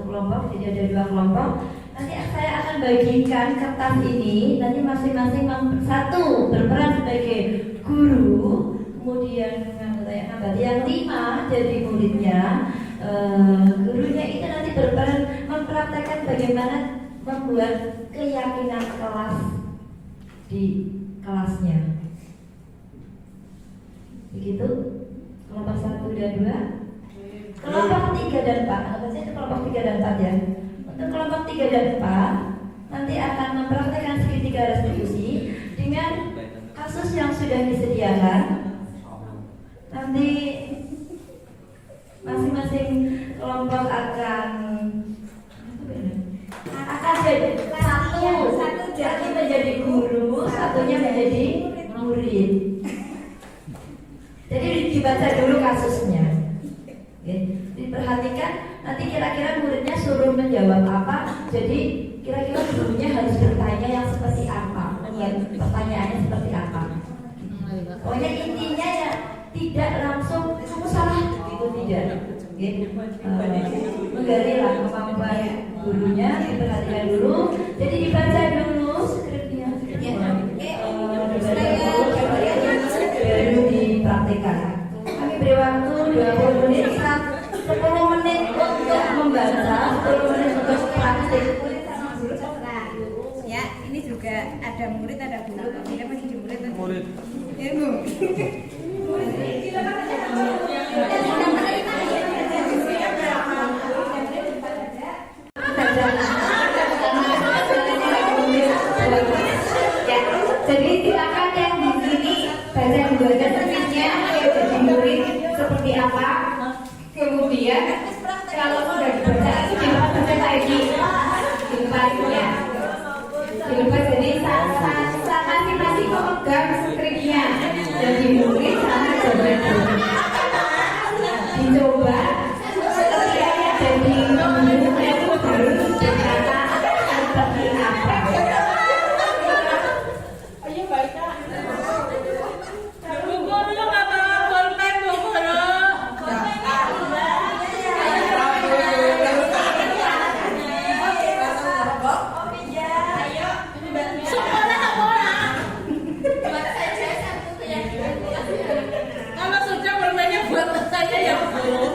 [SPEAKER 2] kelompok, jadi ada 2 kelompok. Nanti saya akan bagikan kertas ini. Nanti masing-masing satu berperan sebagai guru. Kemudian yang 5 jadi muridnya. Gurunya itu nanti berperan mempraktekkan bagaimana membuat keyakinan kelas di kelasnya. Begitu kelompok 1 dan 2. Kelompok 3 dan 4. Anggap itu kelompok 3 dan 4 ya. Untuk kelompok 3 dan 4 nanti akan mempraktekkan segitiga restitusi dengan kasus yang sudah disediakan. Nanti masing-masing kelompok akan jadi satu jadi menjadi guru, satunya menjadi murid. Jadi dibaca dulu kasusnya. Oke. Diperhatikan nanti kira-kira muridnya suruh menjawab apa. Jadi kira-kira gurunya harus bertanya yang seperti apa, pertanyaannya seperti apa. Pokoknya intinya ya tidak langsung kamu salah gitu, tidak. Menggalilah kemampuan gurunya, diperhatikan dulu. Jadi dibaca dulu skripnya, baru dipraktekkan. Kami beri waktu 20 menit, 10 menit untuk membaca, 10 menit untuk praktik.
[SPEAKER 1] Ya, ini
[SPEAKER 3] ada murid, ada guru. Kita masih di murid.
[SPEAKER 6] Murid.
[SPEAKER 3] Ya, Bu.
[SPEAKER 1] Ya, jadi silakan yang di sini baca dulu aja skripnya jadi murid seperti apa. Kemudian kalau sudah dibaca itu dibaca lagi ya. Dilepas jadi masing-masing memegang skripnya jadi murid sama jadi guru. Dicoba ketika jadi guru itu baru berkata seperti apa.
[SPEAKER 3] Ayo baca.
[SPEAKER 5] Bu Guru nggak bawa pulpen, Bu Guru. Kalau sudah pulpennya buat saya ya, Bu Guru.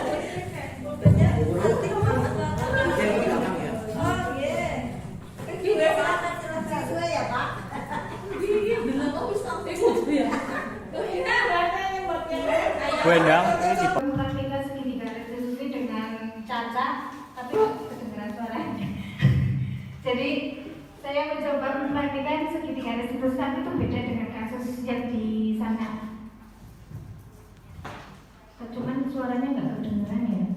[SPEAKER 6] Bu Endang, ini di
[SPEAKER 1] Praktika segitiga restitusi dengan cacat tapi kedengaran suaranya. Jadi saya mencoba mempraktikkan segitiga restitusi tapi itu beda dengan kasus yang di sana. Cuman suaranya nggak kedengaran ya.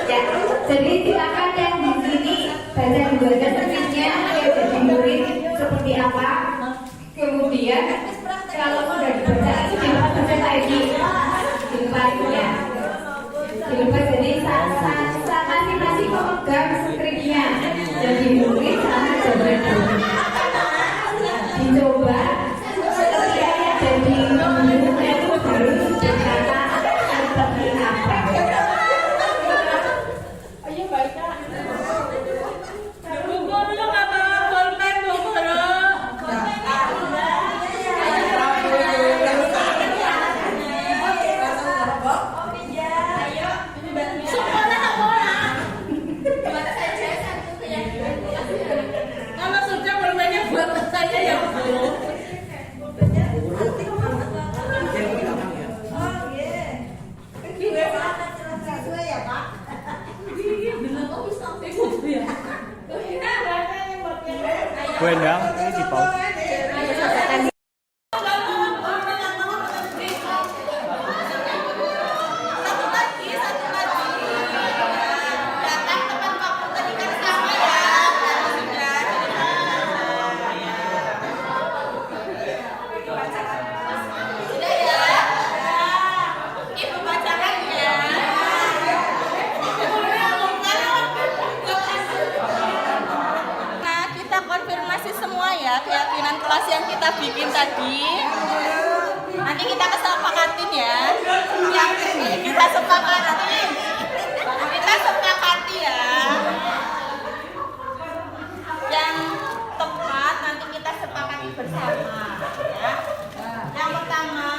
[SPEAKER 1] Ya, jadi silakan yang di sini baca dulu aja skripnya jadi murid seperti apa. Kemudian kalau sudah dibaca itu dibaca lagi ya. Dilepas jadi masing-masing memegang skripnya jadi murid sama jadi guru. Dicoba ketika jadi guru itu baru berkata seperti apa.
[SPEAKER 3] Ayo baca.
[SPEAKER 5] Bu Guru nggak bawa pulpen, Bu Guru. Kalau sudah pulpennya buat saya ya, Bu Guru.
[SPEAKER 6] Bu Endang, ini di pause.
[SPEAKER 7] Nah, kita konfirmasi semua ya keyakinan kelas yang kita bikin tadi. Nanti kita kesepakatin ya. Yang kita sepakati. Kita sepakati ya. Yang tepat nanti kita sepakati bersama ya. Yang pertama,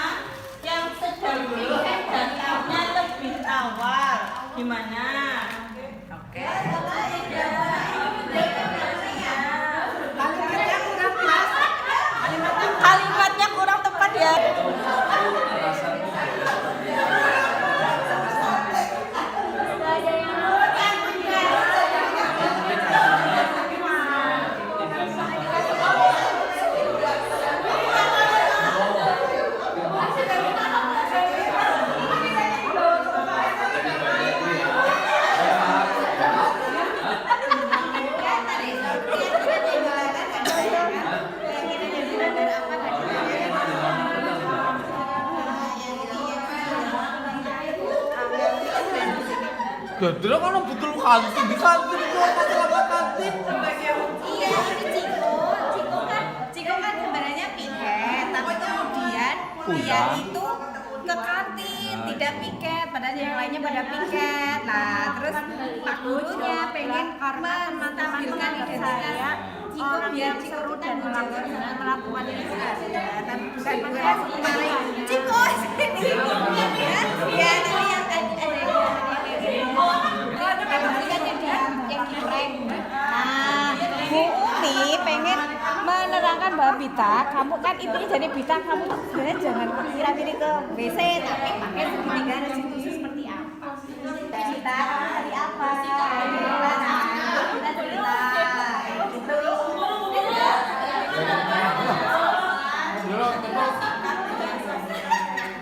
[SPEAKER 7] yang sedang bikin datanya lebih awal. Gimana? Oke. Kalimatnya kurang tepat ya.
[SPEAKER 6] Gandra kan betul kantin di kantin itu apa selama kantin?
[SPEAKER 7] Iya, ini Ciko kan sebenarnya piket, tapi kemudian dia itu ke kantin, tidak piket, padahal yang lainnya pada piket. Nah, terus Pak gurunya pengen menampilkan identitas
[SPEAKER 2] orang yang seru dan melakukan ini ada, tapi bukan langsung kemarin. Ciko, ya nanti yang
[SPEAKER 1] Bu Umi pengen menerangkan bahwa Bita, kamu kan intinya jadi Bita, kamu tuh sebenarnya jangan kira-kira ke WC, tapi pakai segitiga restitusi seperti apa? Bita, dari apa? Dari mana? Kita cerita.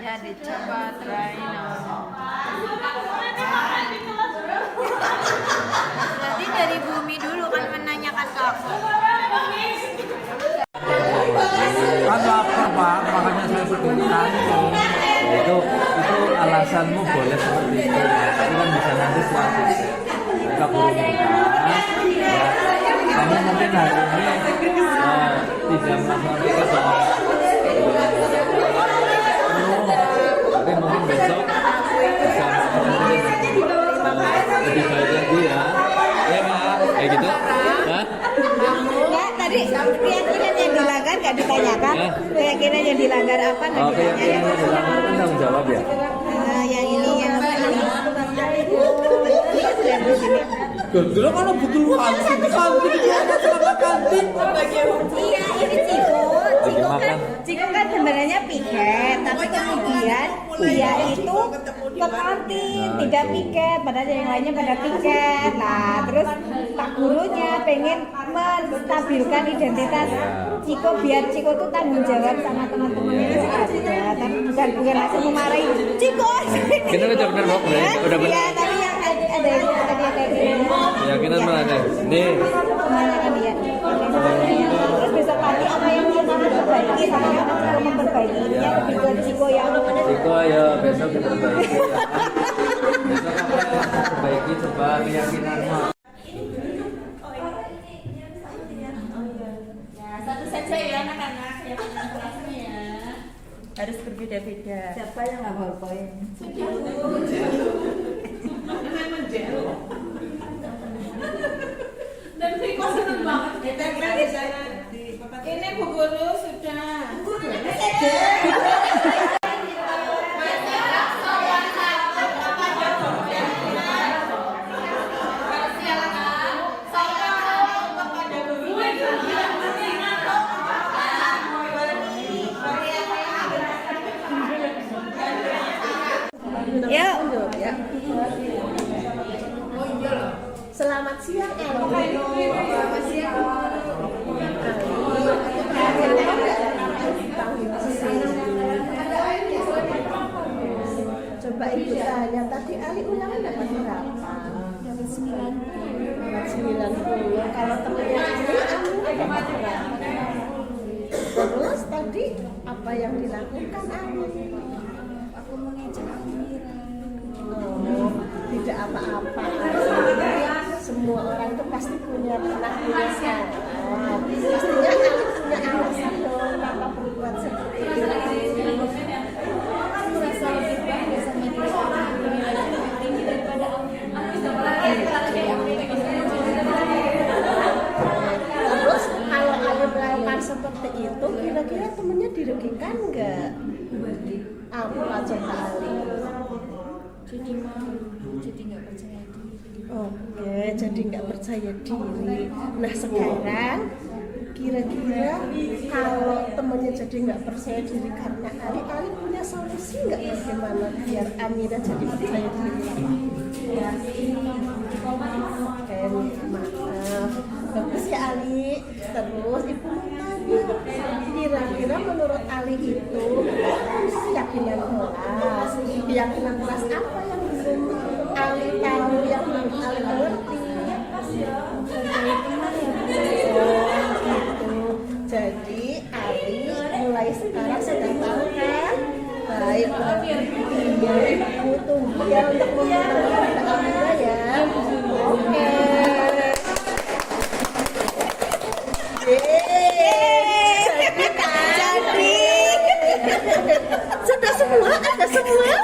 [SPEAKER 2] ya dicoba try Berarti dari Bumi dulu kan menanyakan ke aku.
[SPEAKER 6] Kan lapar Pak, makanya saya sebutkan.
[SPEAKER 4] Itu alasanmu boleh seperti itu, tapi kan bisa nanti setelah mereka buru mereka. Ya, kamu mungkin hari ini tidak melakukan tugas dengan penuh, tapi mungkin besok bisa melakukan lebih baik lagi ya. Ya Pak, kayak gitu. Hah?
[SPEAKER 1] Enggak, tadi keyakinan yang dilanggar nggak ditanyakan. Keyakinan yang dilanggar apa nggak
[SPEAKER 4] Oke,
[SPEAKER 1] ditanyakan.
[SPEAKER 4] yang dilanggar kan tanggung jawab ya.
[SPEAKER 1] Yang ini yang di sini.
[SPEAKER 6] Gendera kan betul kantin dia masalah kantin.
[SPEAKER 1] Iya, ini Ciko.
[SPEAKER 4] Lagi makan.
[SPEAKER 1] Ciko kan sebenarnya piket, tapi kemudian dia itu ke kantin, tidak piket, padahal yang lainnya pada piket. Nah, terus Pak gurunya pengen menstabilkan identitas Ciko biar Ciko tuh tanggung jawab sama teman-temannya itu aja, tapi bukan langsung memarahi Ciko.
[SPEAKER 4] Kita udah bener Bok, udah bener.
[SPEAKER 1] Iya, tapi yang ada yang kayak gini.
[SPEAKER 4] Keyakinan mana? Nih.
[SPEAKER 1] Kebanyakan dia. Terus besok pagi apa yang kita perbaiki sama yang Ciko memperbaiki ini lebih ke Ciko yang
[SPEAKER 4] Ciko ya besok kita perbaiki ya. Besok apa yang kita perbaiki coba keyakinanmu.
[SPEAKER 7] Satu saja ya anak-anak yang kelasnya ya. Harus berbeda-beda.
[SPEAKER 1] siapa yang nggak mau poin?
[SPEAKER 3] Dan Viko seneng banget kita di sana. Ini Bu Guru sudah.
[SPEAKER 1] Yuk.
[SPEAKER 3] Selamat siang, Selamat siang. Coba ibu tanya tadi Ali ulangan dapat berapa? Dapat 90. Kalau temannya ini dapat berapa? Terus tadi apa yang dilakukan Ali?
[SPEAKER 2] Aku mengejek Amira.
[SPEAKER 3] Oh, tidak apa-apa. Semua orang itu pasti pernah punya salah. Pastinya Ali punya alasan dong kenapa berbuat seperti itu.
[SPEAKER 2] Aku merasa lebih bangga sama diri aku lebih tinggi daripada
[SPEAKER 3] Terus kalau Ali melakukan seperti itu, kira-kira temennya dirugikan nggak? Apa coba Ali?
[SPEAKER 2] jadi malu, jadi nggak percaya diri.
[SPEAKER 3] Oke, jadi nggak percaya diri. Nah sekarang kira-kira kalau temennya jadi nggak percaya diri karena Ali punya solusi nggak bagaimana biar Amira jadi percaya diri? Oke, maaf. Bagus ya Ali. Terus ibu mau tanya, kira-kira menurut Ali itu keyakinan kelas apa yang belum Ali tahu yang belum Ali mengerti? Gitu. Jadi Ali mulai sekarang sudah tahu kan? Baik, iya ibu tunggu ya untuk memperkenalkan Amira ya. Oke. Sudah semua, ada semua.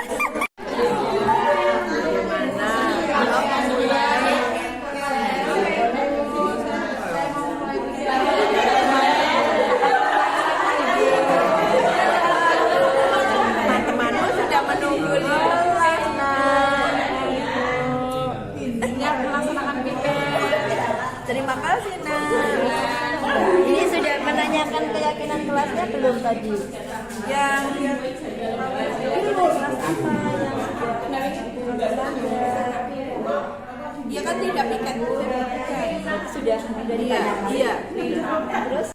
[SPEAKER 3] belum tadi?
[SPEAKER 5] Yang dia kan tidak piket.
[SPEAKER 2] Sudah dari
[SPEAKER 5] Iya.
[SPEAKER 2] Terus